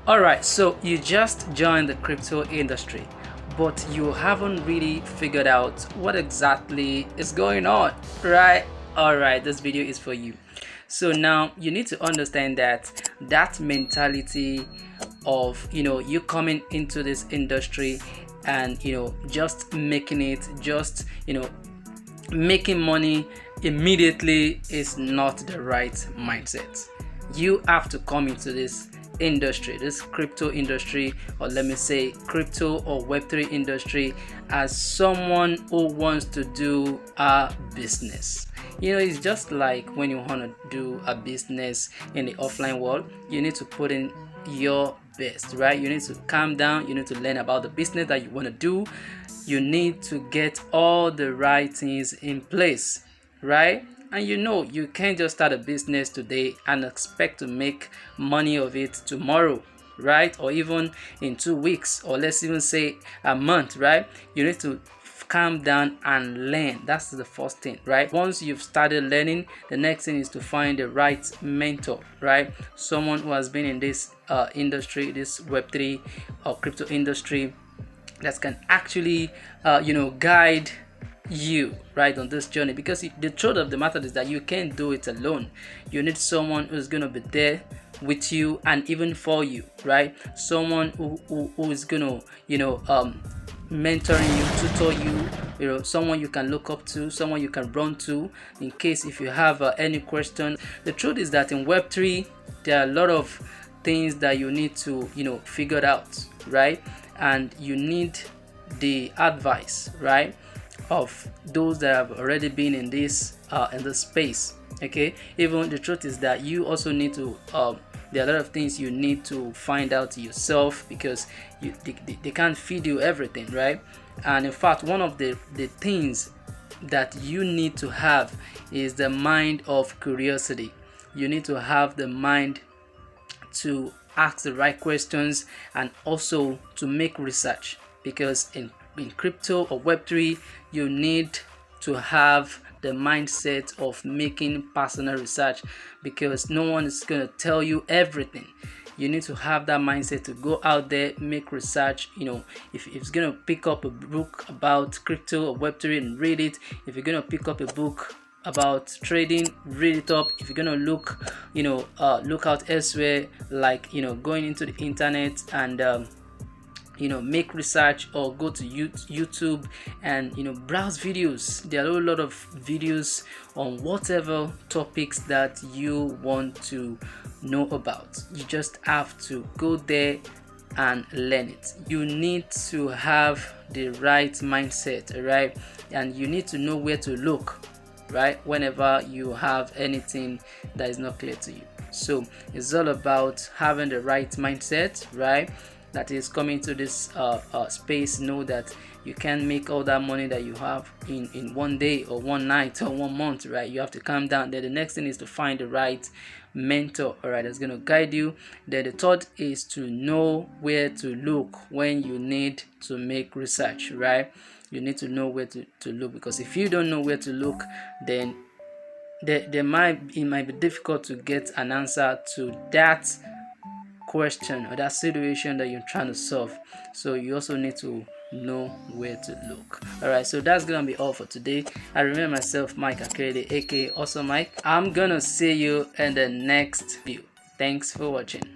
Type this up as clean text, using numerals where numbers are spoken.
Alright, so you just joined the crypto industry, but you haven't really figured out what exactly is going on, right? Alright, this video is for you. So now you need to understand that mentality of you coming into this industry and just making it, just making money immediately is not the right mindset. You have to come into this industry, this crypto industry, or let me say crypto or web3 industry, as someone who wants to do a business. It's just like when you want to do a business in the offline world, you need to put in your best, right? You need to calm down, you need to learn about the business that you want to do, you need to get all the right things in place, right? And you can't just start a business today and expect to make money of it tomorrow, right? Or even in 2 weeks, or let's even say a month, right? You need to calm down and learn. That's the first thing, right? Once you've started learning, the next thing is to find the right mentor, right? Someone who has been in this industry, this web3 or crypto industry, that can actually guide you right on this journey, because the truth of the matter is that you can't do it alone. You need someone who's going to be there with you and even for you, right? Someone who is going to mentoring you, tutor you, someone you can look up to, someone you can run to in case if you have any question. The truth is that in web3 there are a lot of things that you need to figure out, right? And you need the advice, right, of those that have already been in this space. Okay, even the truth is that you also need to there are a lot of things you need to find out yourself, because they can't feed you everything, right? And in fact, one of the things that you need to have is the mind of curiosity. You need to have the mind to ask the right questions and also to make research, because in crypto or web3 you need to have the mindset of making personal research, because no one is going to tell you everything. You need to have that mindset to go out there, make research. If it's going to pick up a book about crypto or web3 and read it, if you're going to pick up a book about trading, read it up. If you're gonna look out elsewhere, like going into the internet and make research, or go to YouTube and browse videos. There are a lot of videos on whatever topics that you want to know about. You just have to go there and learn it. You need to have the right mindset, right? And you need to know where to look, right, whenever you have anything that is not clear to you. So it's all about having the right mindset, right? That is coming to this space. Know that you can't make all that money that you have in one day or one night or 1 month, right? You have to calm down. Then the next thing is to find the right mentor, all right, that's going to guide you. Then the third is to know where to look when you need to make research, right? You need to know where to look, because if you don't know where to look, then it might be difficult to get an answer to that question or that situation that you're trying to solve. So you also need to know where to look. All right, so that's gonna be all for today. I remember myself, Mike Akerede, aka Also Mike. I'm gonna see you in the next video. Thanks for watching.